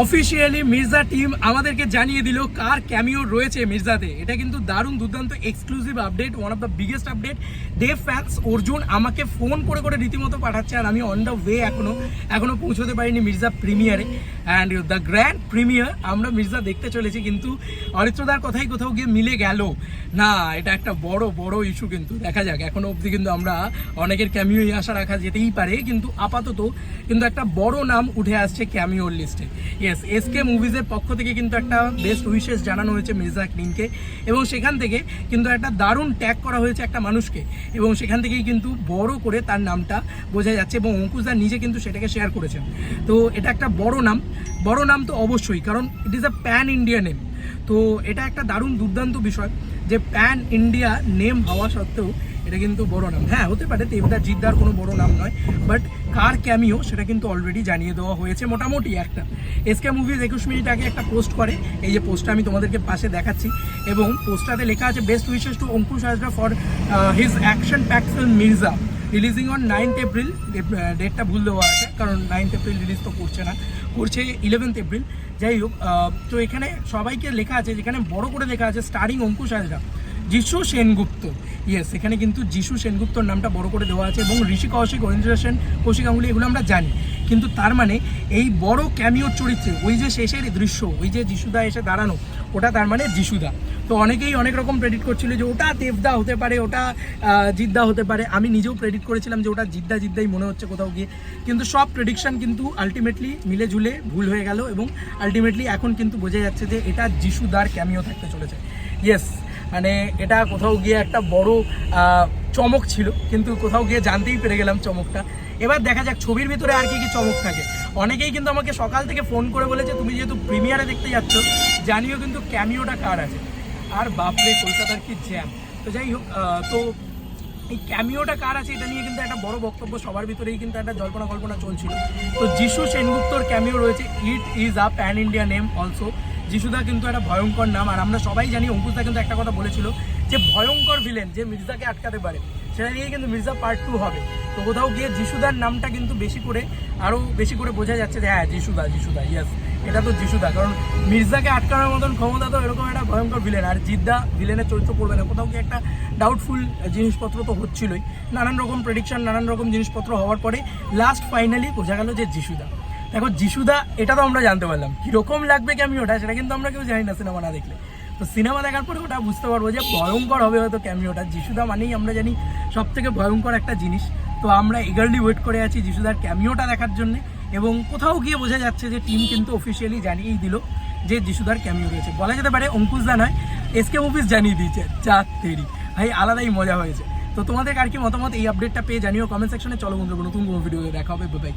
Officially Mirza team আমাদেরকে জানিয়ে দিল কার ক্যামিও রয়েছে মির্জাতে। এটা কিন্তু দারুণ দুর্দান্ত exclusive update, one of the biggest update. Dev fans Arjun আমাকে ফোন করে করে রীতিমতো পাঠাচ্ছে, আর আমি অন দ্য ওয়ে এখনো পৌঁছতে পারিনি মির্জা প্রিমিয়ারে। অ্যান্ড দ্য গ্র্যান্ড প্রিমিয়ার আমরা মির্জা দেখতে চলেছি, কিন্তু অরিত্রদার কথাই কোথাও গিয়ে মিলে গেল না। এটা একটা বড় বড় ইস্যু, কিন্তু দেখা যাক। এখনো অবধি কিন্তু আমরা অনেকের ক্যামিও আশা রাখা যেতেই পারে, কিন্তু আপাতত কিন্তু একটা বড় নাম উঠে আসছে ক্যামিওর লিস্টে। ইয়েস, এসকে মুভিজের পক্ষ থেকে কিন্তু একটা বেস্ট উইশেস জানানো হয়েছে মির্জা টিমকে, এবং সেখান থেকে কিন্তু একটা দারুণ ট্যাগ করা হয়েছে একটা মানুষকে, এবং সেখান থেকেই কিন্তু বড় করে তার নামটা বোঝা যাচ্ছে, এবং অঙ্কুশদা নিজে কিন্তু সেটাকে শেয়ার করেছেন। তো এটা একটা বড় নাম তো অবশ্যই, কারণ ইট is a pan India name. তো এটা একটা দারুণ দুর্দান্ত বিষয় যে প্যান ইন্ডিয়া নেম হওয়া সত্ত্বেও এটা কিন্তু বড় নাম। হ্যাঁ, হতে পারে দেবদার জিদ্দার কোনো বড় নাম নয়, বাট কার ক্যামিও সেটা কিন্তু অলরেডি জানিয়ে দেওয়া হয়েছে মোটামুটি। একটা এসকে মুভিজ 21 মিনিট আগে একটা পোস্ট করে, এই যে পোস্টটা আমি তোমাদেরকে পাশে দেখাচ্ছি, এবং পোস্টটাতে লেখা আছে best wishes to Ankush Hazra for his action pack film Mirza releasing on 9th April. ডেটটা ভুল দেওয়া আছে, কারণ 9th এপ্রিল রিলিজ তো করছে না, করছে 11th এপ্রিল। যাই হোক, তো এখানে সবাইকে লেখা আছে, যেখানে বড় করে লেখা আছে স্টারিং অঙ্কুশ হাজরা, যিশু সেনগুপ্ত। ইয়েস, এখানে কিন্তু যিশু সেনগুপ্তর নামটা বড় করে দেওয়া আছে, এবং ঋষি কৌশিক, অরিন্দ্র সেন, কৌশিক গাঙ্গুলি এগুলো আমরা জানি, কিন্তু তার মানে এই বড় ক্যামিওর চরিত্রে ওই যে শেষের দৃশ্য, ওই যে যিশুদা এসে দাঁড়ানো, ওটা তার মানে যিশুদা। তো অনেকেই অনেক রকম প্রেডিক্ট করছিল যে ওটা দেবদা হতে পারে, ওটা জিদ্দা হতে পারে। আমি নিজেও প্রেডিক্ট করেছিলাম যে ওটা জিদ্দাই মনে হচ্ছে কোথাও গিয়ে, কিন্তু সব প্রেডিকশন কিন্তু আলটিমেটলি মিলে ঝুলে ভুল হয়ে গেল, এবং আলটিমেটলি এখন কিন্তু বোঝা যাচ্ছে যে এটা যিশুদার ক্যামিও থাকতে চলেছে। ইয়েস, মানে এটা কোথাও গিয়ে একটা বড় চমক ছিল, কিন্তু কোথাও গিয়ে জানতেই পেরে গেলাম চমকটা। এবার দেখা যাক ছবির ভিতরে আর কি কি চমক থাকে। অনেকেই কিন্তু আমাকে সকাল থেকে ফোন করে বলেছে তুমি যেহেতু প্রিমিয়ারে দেখতে যাচ্ছ, জানিও কিন্তু ক্যামিওটা কার আছে। আর বাপরে কলকাতার কি জ্যাম। তো যাই হোক, তো এই ক্যামিওটা কার আছে এটা নিয়ে কিন্তু একটা বড় বক্তব্য সবার ভিতরেই কিন্তু একটা কল্পনা চলছিল। তো যিশু সেনগুপ্তর ক্যামিও রয়েছে। It is a pan India name also. যিশুদা কিন্তু একটা ভয়ঙ্কর নাম, আর আমরা সবাই জানি অঙ্কুশদা কিন্তু একটা কথা বলেছিল যে ভয়ঙ্কর ভিলেন যে মির্জাকে আটকাতে পারে, সেটা নিয়ে কিন্তু মির্জা পার্ট 2 হবে। তো কোথাও গিয়ে যিশুদার নামটা কিন্তু আরও বেশি করে বোঝা যাচ্ছে যে হ্যাঁ যিশুদা। ইয়েস, এটা তো যিশুদা, কারণ মির্জাকে আটকানোর মতন ক্ষমতা তো এরকম একটা ভয়ঙ্কর ভিলেন, আর জিদ্দা ভিলেনের চরিত্র করবে না। কোথাও গিয়ে একটা ডাউটফুল জিনিসপত্র তো হচ্ছিলই, নানান রকম প্রেডিকশন, নানান রকম জিনিসপত্র হওয়ার পরে লাস্ট ফাইনালি বোঝা গেল যে যিশুদা। দেখো যিশুদা, এটা তো আমরা জানতে পারলাম, কীরকম লাগবে ক্যামিওটা সেটা কিন্তু আমরা কেউ জানি না সিনেমা না দেখলে। তো সিনেমা দেখার পরে ওটা বুঝতে পারবো যে ভয়ঙ্কর হবে হয়তো ক্যামিওটা। যিশুদা মানেই আমরা জানি সব থেকে ভয়ঙ্কর একটা জিনিস। তো আমরা ইগারলি ওয়েট করে আছি যিশুদার ক্যামিওটা দেখার জন্য, এবং কোথাও গিয়ে বোঝা যাচ্ছে যে টিম কিন্তু অফিসিয়ালি জানিয়েই দিল যে যিশুদার ক্যামিও রয়েছে। বলা যেতে পারে অঙ্কুশদা নয়, এসকে মুভিজ জানিয়ে দিয়েছে। যা তেরি ভাই, আলাদাই মজা হয়েছে। তো তোমাদের আর কি মতামত এই আপডেটটা পেয়ে জানিও কমেন্ট সেকশনে। চলো বন্ধুরা, নতুন কোনো ভিডিও দেখা হবে। বাই।